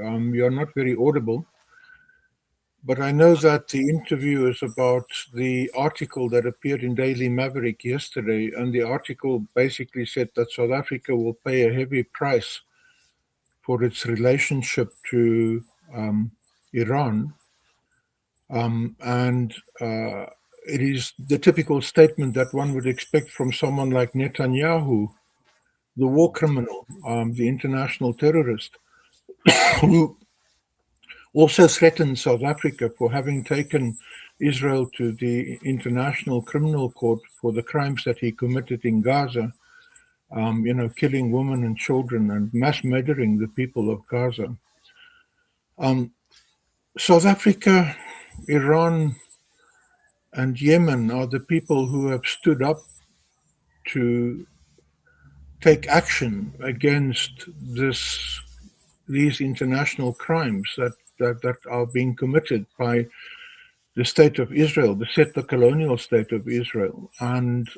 You're not very audible. But I know that the interview is about the article that appeared in Daily Maverick yesterday, and the article basically said that South Africa will pay a heavy price for its relationship to Iran. And it is the typical statement that one would expect from someone like Netanyahu, the war criminal, the international terrorist, who also threatened South Africa for having taken Israel to the International Criminal Court for the crimes that he committed in Gaza, killing women and children and mass murdering the people of Gaza. South Africa, Iran, and Yemen are the people who have stood up to take action against these international crimes that are being committed by the state of Israel, the settler colonial state of Israel. And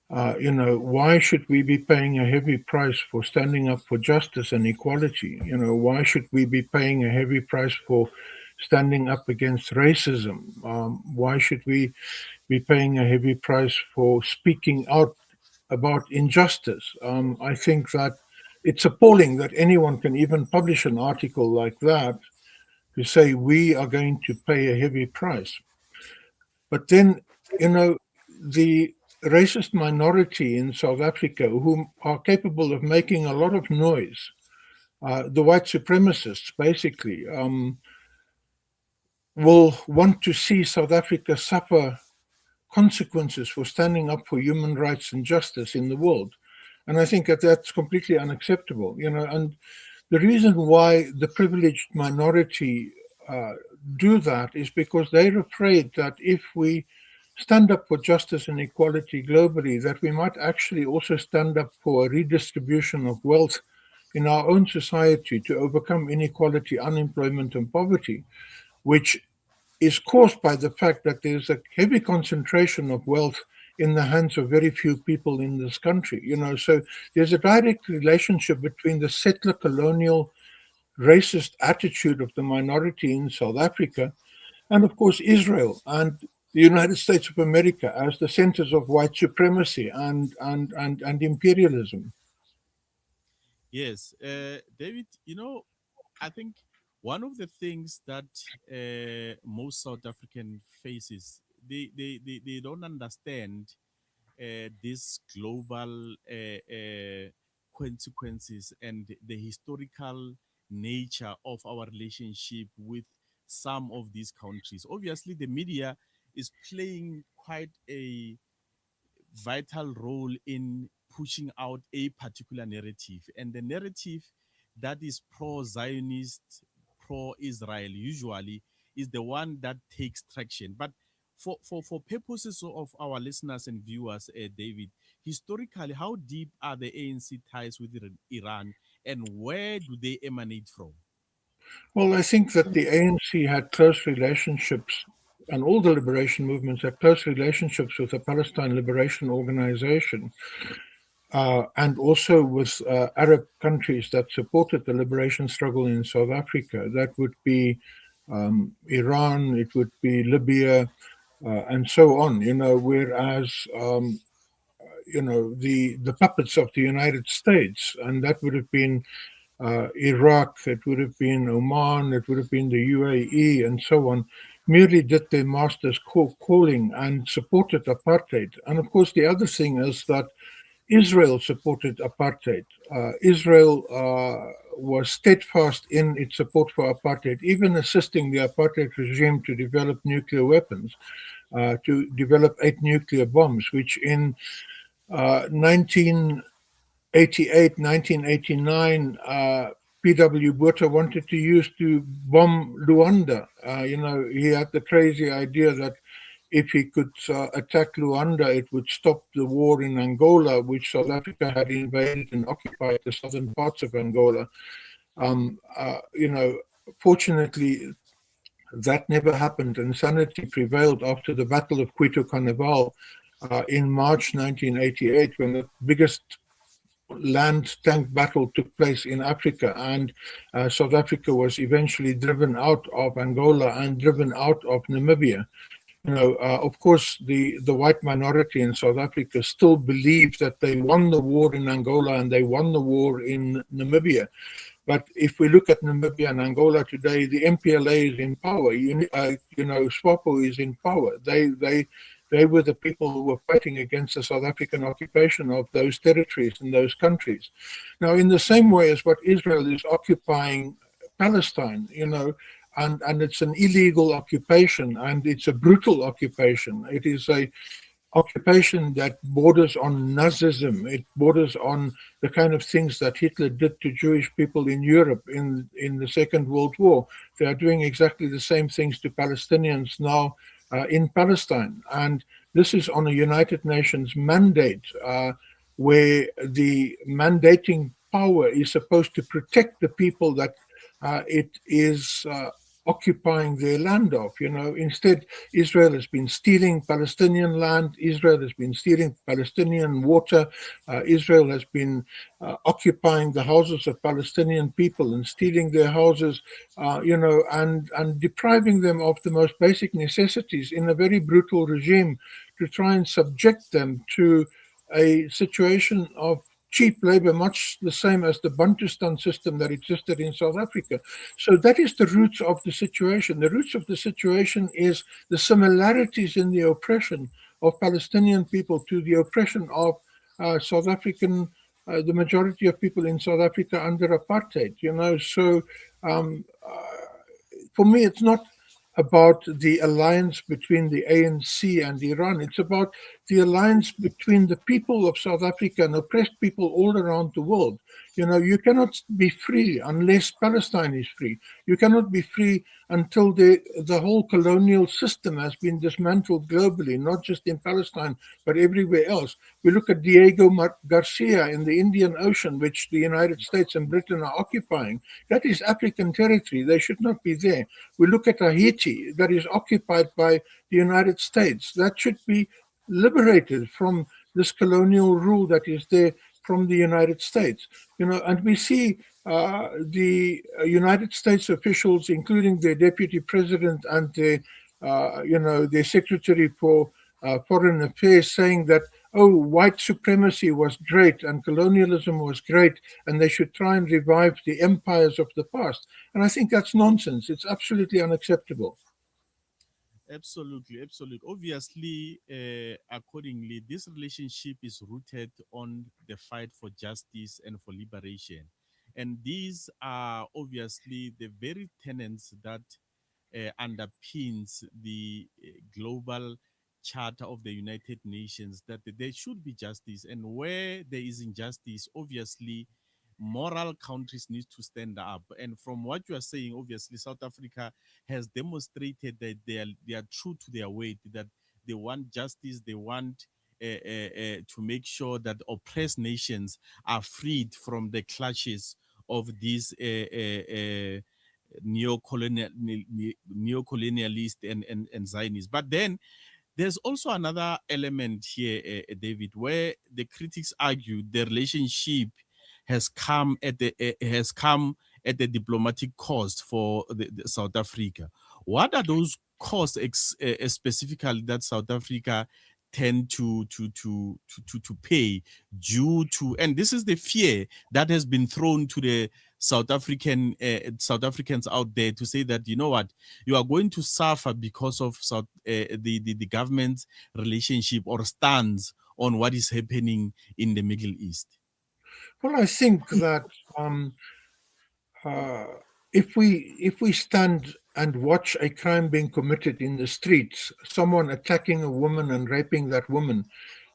why should we be paying a heavy price for standing up for justice and equality? Why should we be paying a heavy price for standing up against racism? Why should we be paying a heavy price for speaking out about injustice? I think that it's appalling that anyone can even publish an article like that to say we are going to pay a heavy price. But then, the racist minority in South Africa who are capable of making a lot of noise, the white supremacists basically, will want to see South Africa suffer consequences for standing up for human rights and justice in the world. And I think that that's completely unacceptable, and the reason why the privileged minority do that is because they're afraid that if we stand up for justice and equality globally, that we might actually also stand up for a redistribution of wealth in our own society to overcome inequality, unemployment, and poverty, which is caused by the fact that there's a heavy concentration of wealth in the hands of very few people in this country. So there's a direct relationship between the settler colonial racist attitude of the minority in South Africa and, of course, Israel and the United States of America as the centers of white supremacy and imperialism. Yes, David, I think one of the things that most South African faces, they don't understand these global consequences and the historical nature of our relationship with some of these countries. Obviously, the media is playing quite a vital role in pushing out a particular narrative. And the narrative that is pro Zionist, pro Israel, usually is the one that takes traction. But for purposes of our listeners and viewers, David, historically, how deep are the ANC ties with Iran and where do they emanate from? Well, I think that the ANC had close relationships, and all the liberation movements had close relationships with the Palestine Liberation Organization, and also with Arab countries that supported the liberation struggle in South Africa. That would be Iran, it would be Libya, and so on. Whereas the puppets of the United States, and that would have been Iraq, it would have been Oman, it would have been the UAE, and so on, merely did their master's calling and supported apartheid. And of course, the other thing is that Israel supported apartheid. Israel was steadfast in its support for apartheid, even assisting the apartheid regime to develop nuclear weapons, to develop 8 nuclear bombs, which in 1988, 1989, P.W. Botha wanted to use to bomb Luanda. He had the crazy idea that if he could attack Luanda, it would stop the war in Angola, which South Africa had invaded and occupied the southern parts of Angola. Fortunately, that never happened, and sanity prevailed after the Battle of Cuito Carnival in March 1988, when the biggest land tank battle took place in Africa, and South Africa was eventually driven out of Angola and driven out of Namibia. Of course, the white minority in South Africa still believe that they won the war in Angola and they won the war in Namibia. But if we look at Namibia and Angola today, the MPLA is in power. SWAPO is in power. They were the people who were fighting against the South African occupation of those territories and those countries. Now, in the same way as what Israel is occupying Palestine, and it's an illegal occupation, and it's a brutal occupation. It is a occupation that borders on Nazism. It borders on the kind of things that Hitler did to Jewish people in Europe in the Second World War. They are doing exactly the same things to Palestinians now in Palestine. And this is on a United Nations mandate where the mandating power is supposed to protect the people that it is occupying their land of. Instead, Israel has been stealing Palestinian land. Israel has been stealing Palestinian water. Israel has been occupying the houses of Palestinian people and stealing their houses, and depriving them of the most basic necessities in a very brutal regime to try and subject them to a situation of cheap labor, much the same as the Bantustan system that existed in South Africa. So that is the roots of the situation. The roots of the situation is the similarities in the oppression of Palestinian people to the oppression of South African, the majority of people in South Africa under apartheid. So for me, it's not about the alliance between the ANC and Iran. It's about the alliance between the people of South Africa and oppressed people all around the world. You cannot be free unless Palestine is free. You cannot be free until the whole colonial system has been dismantled globally, not just in Palestine, but everywhere else. We look at Diego Garcia in the Indian Ocean, which the United States and Britain are occupying. That is African territory. They should not be there. We look at Haiti, that is occupied by the United States. That should be liberated from this colonial rule that is there from the United States. And we see the United States officials, including their deputy president and their secretary for foreign affairs, saying that, white supremacy was great and colonialism was great, and they should try and revive the empires of the past. And I think that's nonsense. It's absolutely unacceptable. Absolutely, absolutely. Obviously, accordingly, this relationship is rooted on the fight for justice and for liberation. And these are obviously the very tenets that underpins the global charter of the United Nations, that there should be justice. And where there is injustice, obviously, moral countries need to stand up. And from what you are saying, obviously, South Africa has demonstrated that they are true to their word, that they want justice, they want to make sure that oppressed nations are freed from the clutches of these neocolonialist and Zionists. But then there's also another element here, David, where the critics argue the relationship has come at the diplomatic cost for the South Africa. What are those costs specifically that South Africa tend to pay due to, and this is the fear that has been thrown to the South Africans out there, to say that, you know what, you are going to suffer because of the government's relationship or stance on what is happening in the Middle East? Well, I think that if we stand and watch a crime being committed in the streets, someone attacking a woman and raping that woman,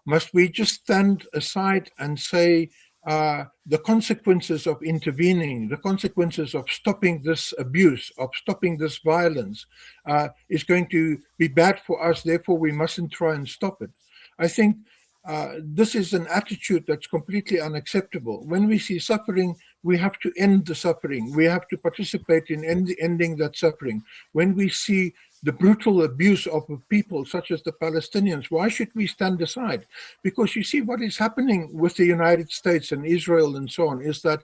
must we just stand aside and say the consequences of intervening, the consequences of stopping this abuse, of stopping this violence, is going to be bad for us, therefore we mustn't try and stop it? I think this is an attitude that's completely unacceptable. When we see suffering, we have to end the suffering. We have to participate in ending that suffering. When we see the brutal abuse of a people such as the Palestinians. Why should we stand aside? Because you see, what is happening with the United States and Israel and so on is that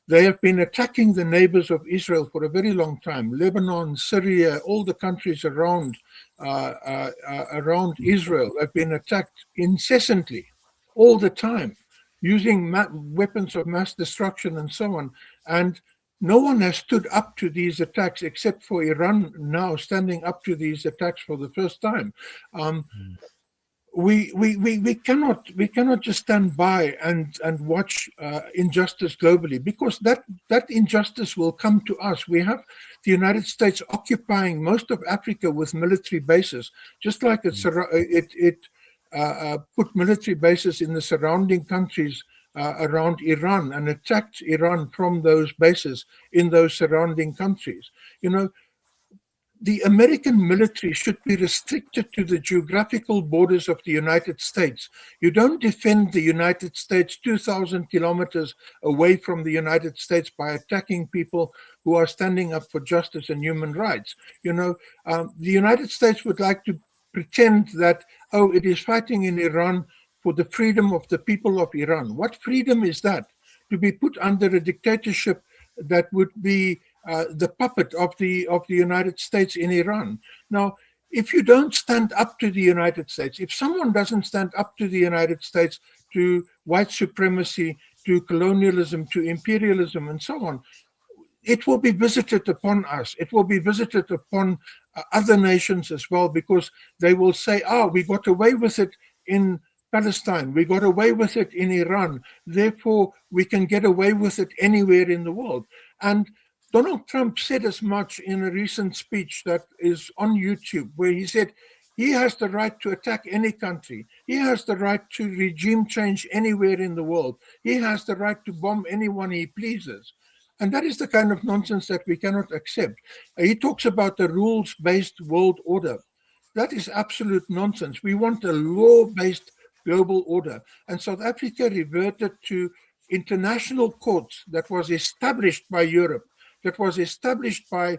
they have been attacking the neighbors of Israel for a very long time. Lebanon, Syria, all the countries around Israel have been attacked incessantly, all the time, using weapons of mass destruction and so on. And no one has stood up to these attacks except for Iran now standing up to these attacks for the first time. Um, we cannot just stand by and watch injustice globally, because that injustice will come to us. We have the United States occupying most of Africa with military bases, just like it put military bases in the surrounding countries around Iran and attacked Iran from those bases in those surrounding countries. You know, the American military should be restricted to the geographical borders of the United States. You don't defend the United States 2,000 kilometers away from the United States by attacking people who are standing up for justice and human rights. The United States would like to pretend that, oh, it is fighting in Iran for the freedom of the people of Iran. What freedom is that? To be put under a dictatorship that would be the puppet of the United States in Iran. Now, if you don't stand up to the United States, if someone doesn't stand up to the United States, to white supremacy, to colonialism, to imperialism, and so on, it will be visited upon us. It will be visited upon other nations as well, because they will say, oh, we got away with it in Palestine, we got away with it in Iran, therefore we can get away with it anywhere in the world. And Donald Trump said as much in a recent speech that is on YouTube, where he said he has the right to attack any country. He has the right to regime change anywhere in the world. He has the right to bomb anyone he pleases. And that is the kind of nonsense that we cannot accept. He talks about the rules-based world order. That is absolute nonsense. We want a law-based global order. And South Africa reverted to international courts that was established by Europe, that was established by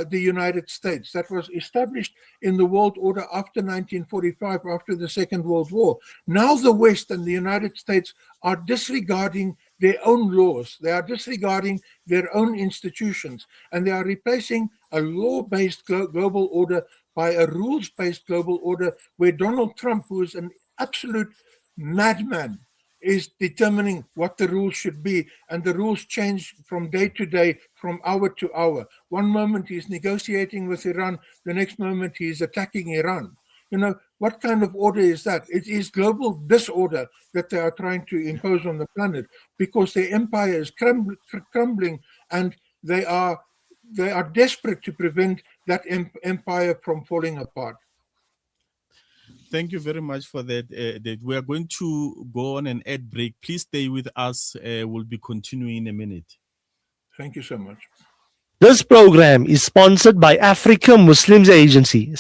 the United States, that was established in the world order after 1945, after the Second World War. Now the West and the United States are disregarding their own laws. They are disregarding their own institutions, and they are replacing a law-based global order by a rules-based global order where Donald Trump, who is an absolute madman, is determining what the rules should be, and the rules change from day to day, from hour to hour. One moment he's negotiating with Iran, the next moment he's attacking Iran. What kind of order is that? It is global disorder that they are trying to impose on the planet, because their empire is crumbling, and they are desperate to prevent that empire from falling apart. Thank you very much for that. We are going to go on an ad break. Please stay with us. We'll be continuing in a minute. Thank you so much. This program is sponsored by Africa Muslims Agency.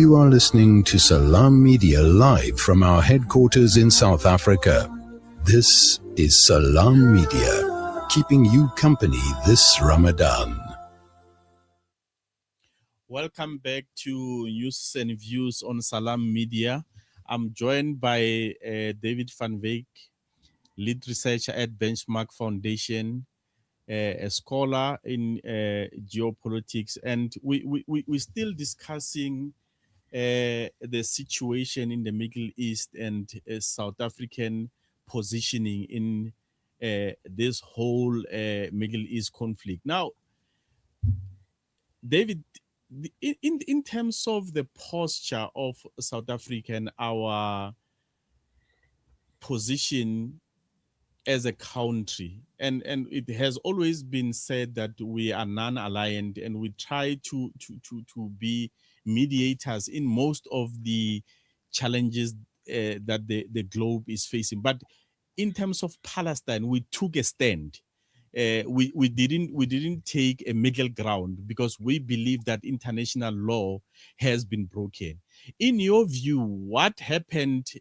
You are listening to Salam Media live from our headquarters in South Africa. This is Salam Media, keeping you company this Ramadan. Welcome back to News and Views on Salam Media. I'm joined by David van Wyk, lead researcher at Benchmark Foundation, a scholar in geopolitics, and we're still discussing the situation in the Middle East and South African positioning in this whole Middle East conflict. Now, David, in terms of the posture of South Africa and our position as a country, and it has always been said that we are non-aligned and we try to be mediators in most of the challenges that the globe is facing. But in terms of Palestine, we took a stand. We didn't take a middle ground because we believe that international law has been broken. In your view, what happened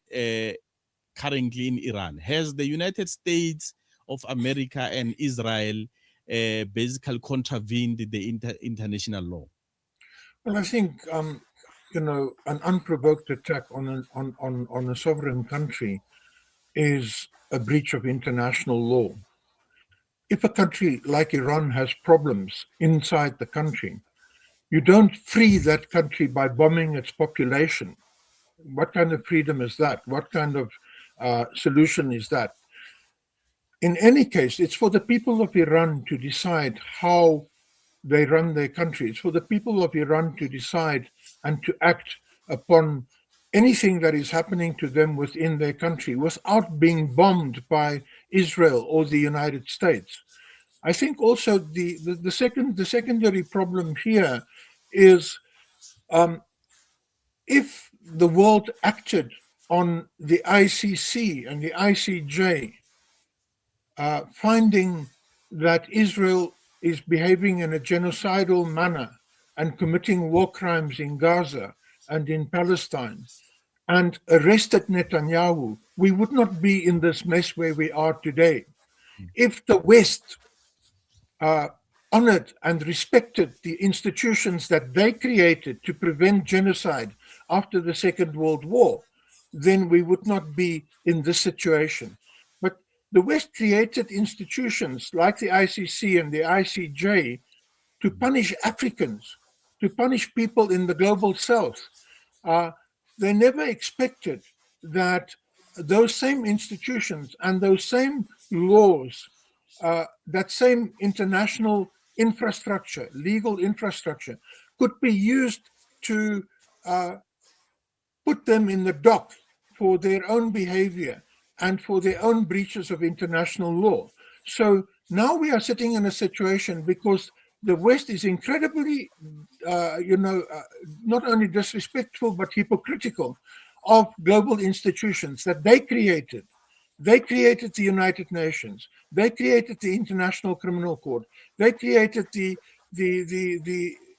currently in Iran? Has the United States of America and Israel basically contravened the international law? Well, I think an unprovoked attack on a sovereign country is a breach of international law. If a country like Iran has problems inside the country, you don't free that country by bombing its population. What kind of freedom is that? What kind of solution is that? In any case, it's for the people of Iran to decide how they run their country. It's for the people of Iran to decide and to act upon anything that is happening to them within their country without being bombed by Israel or the United States. I think also the secondary problem here is if the world acted on the ICC and the ICJ, finding that Israel is behaving in a genocidal manner and committing war crimes in Gaza and in Palestine, and arrested Netanyahu, we would not be in this mess where we are today. If the West honored and respected the institutions that they created to prevent genocide after the Second World War, then we would not be in this situation. But the West created institutions like the ICC and the ICJ to punish Africans, to punish people in the global south. They never expected that those same institutions and those same laws, that same international infrastructure, legal infrastructure, could be used to put them in the dock for their own behavior and for their own breaches of international law. So now we are sitting in a situation because the West is incredibly, not only disrespectful, but hypocritical of global institutions that they created. They created the United Nations. They created the International Criminal Court. They created the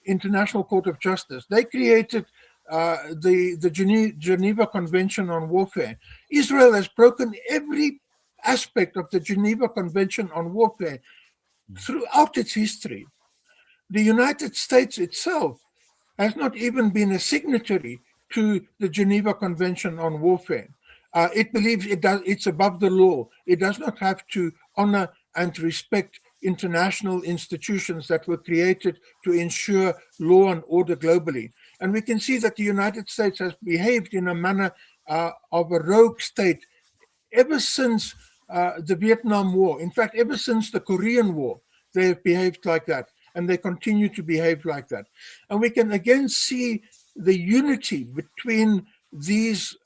International Court of Justice. They created the Geneva Convention on Warfare. Israel has broken every aspect of the Geneva Convention on Warfare throughout its history. The United States itself has not even been a signatory to the Geneva Convention on Warfare. It believes it's above the law. It does not have to honor and respect international institutions that were created to ensure law and order globally. And we can see that the United States has behaved in a manner of a rogue state ever since the Vietnam War. In fact, ever since the Korean War, they have behaved like that, and they continue to behave like that. And we can again see the unity between these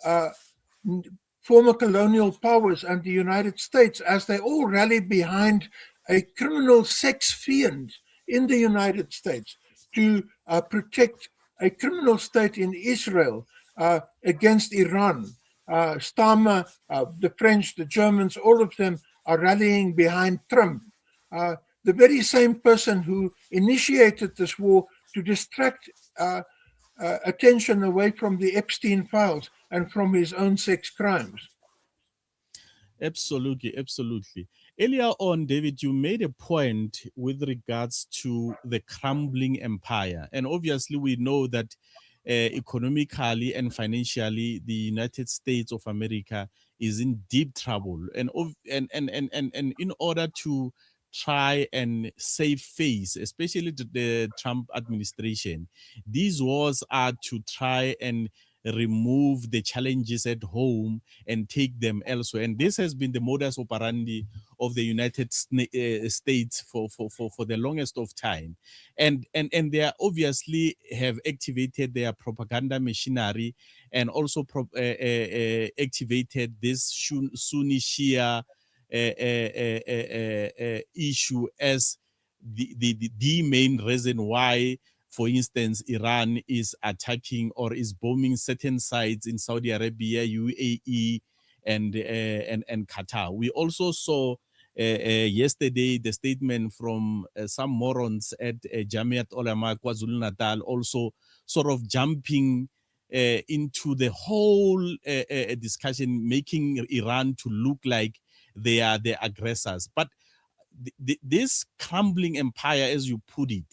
former colonial powers and the United States as they all rally behind a criminal sex fiend in the United States to protect a criminal state in Israel against Iran. Starmer, the French, the Germans, all of them are rallying behind Trump. The very same person who initiated this war to distract attention away from the Epstein files and from his own sex crimes. Absolutely, absolutely. Earlier on, David, you made a point with regards to the crumbling empire. And obviously, we know that economically and financially, the United States of America is in deep trouble. And in order to try and save face, especially to the Trump administration, these wars are to try and remove the challenges at home and take them elsewhere. And this has been the modus operandi of the United States for the longest of time. And they are obviously have activated their propaganda machinery and also activated this Sunni Shia issue as the main reason why, for instance, Iran is attacking or is bombing certain sites in Saudi Arabia, UAE, and Qatar. We also saw yesterday the statement from some morons at Jamiat Ulama KwaZulu Natal, also sort of jumping into the whole discussion, making Iran to look like they are the aggressors. But this crumbling empire, as you put it,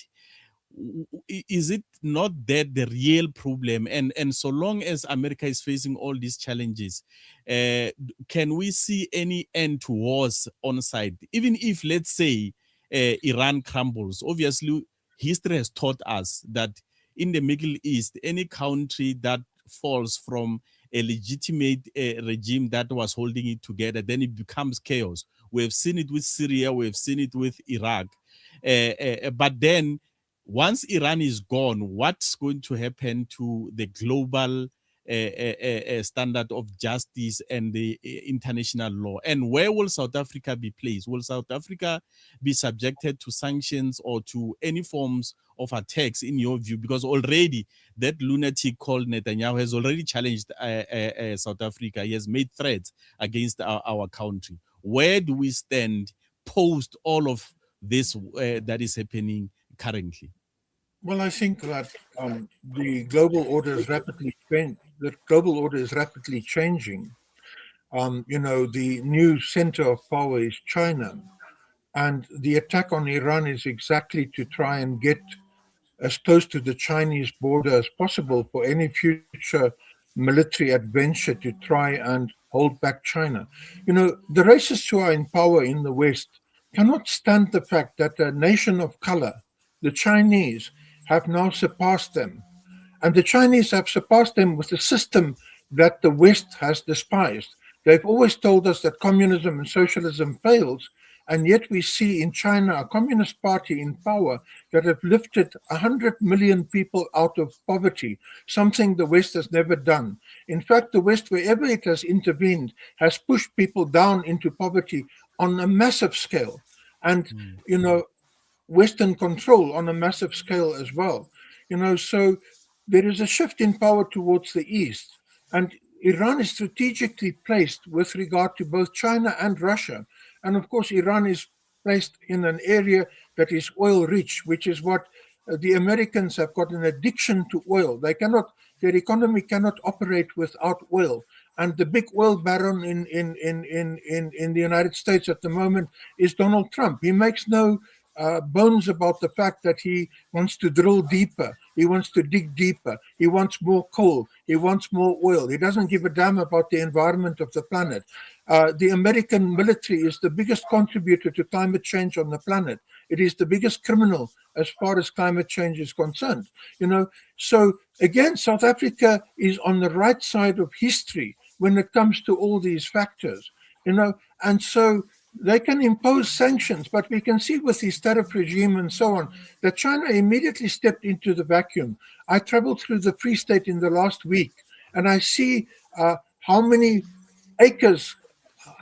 is it not that the real problem? And so long as America is facing all these challenges, can we see any end to wars on site? Even if, let's say, Iran crumbles, obviously history has taught us that in the Middle East, any country that falls from a legitimate regime that was holding it together, then it becomes chaos. We have seen it with Syria, we have seen it with Iraq. But then once Iran is gone, what's going to happen to the global standard of justice and the international law? And where will South Africa be placed? Will South Africa be subjected to sanctions or to any forms of attacks, in your view? Because already that lunatic called Netanyahu has already challenged South Africa. He has made threats against our country. Where do we stand post all of this that is happening currently? Well, I think that the global order is rapidly changing. The new center of power is China, and the attack on Iran is exactly to try and get as close to the Chinese border as possible for any future military adventure to try and hold back China. The racists who are in power in the West cannot stand the fact that a nation of color, the Chinese, have now surpassed them. And the Chinese have surpassed them with a system that the West has despised. They've always told us that communism and socialism fails, and yet we see in China a communist party in power that have lifted 100 million people out of poverty, something the West has never done. In fact, the West, wherever it has intervened, has pushed people down into poverty on a massive scale. And, Western control on a massive scale as well. So there is a shift in power towards the East. And Iran is strategically placed with regard to both China and Russia. And of course, Iran is placed in an area that is oil rich, which is what the Americans have got an addiction to oil. Their economy cannot operate without oil. And the big oil baron in the United States at the moment is Donald Trump. He makes no bones about the fact that he wants to drill deeper, he wants to dig deeper, he wants more coal, he wants more oil. He doesn't give a damn about the environment of the planet. The American military is the biggest contributor to climate change on the planet. It is the biggest criminal as far as climate change is concerned. So again, South Africa is on the right side of history when it comes to all these factors, and so they can impose sanctions, but we can see with this tariff regime and so on that China immediately stepped into the vacuum. I traveled through the Free State in the last week, and I see how many acres,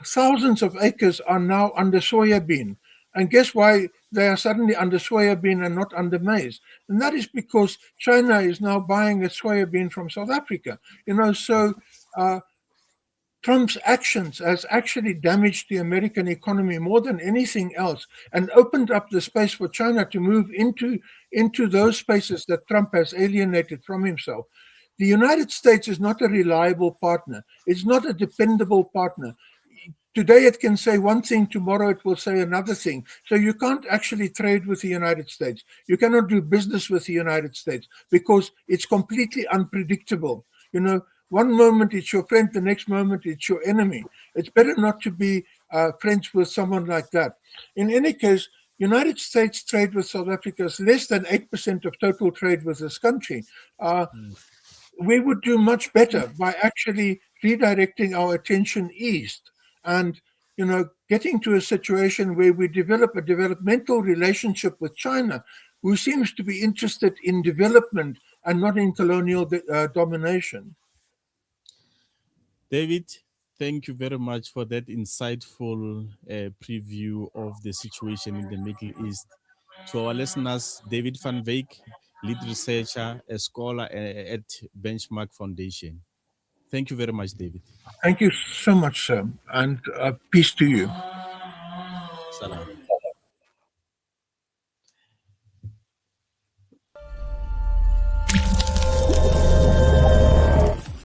thousands of acres, are now under soybean. And guess why they are suddenly under soybean and not under maize? And that is because China is now buying its soybean from South Africa. So Trump's actions has actually damaged the American economy more than anything else and opened up the space for China to move into those spaces that Trump has alienated from himself. The United States is not a reliable partner. It's not a dependable partner. Today it can say one thing, tomorrow it will say another thing. So you can't actually trade with the United States. You cannot do business with the United States because it's completely unpredictable. You know, one moment it's your friend, the next moment it's your enemy. It's better not to be friends with someone like that. In any case, United States trade with South Africa is less than 8% of total trade with this country. We would do much better by actually redirecting our attention east and, you know, getting to a situation where we develop a developmental relationship with China, who seems to be interested in development and not in colonial domination. David, thank you very much for that insightful preview of the situation in the Middle East. To our listeners, David van Wyk, lead researcher, a scholar at Benchmark Foundation. Thank you very much, David. Thank you so much, sir, and peace to you. Salam.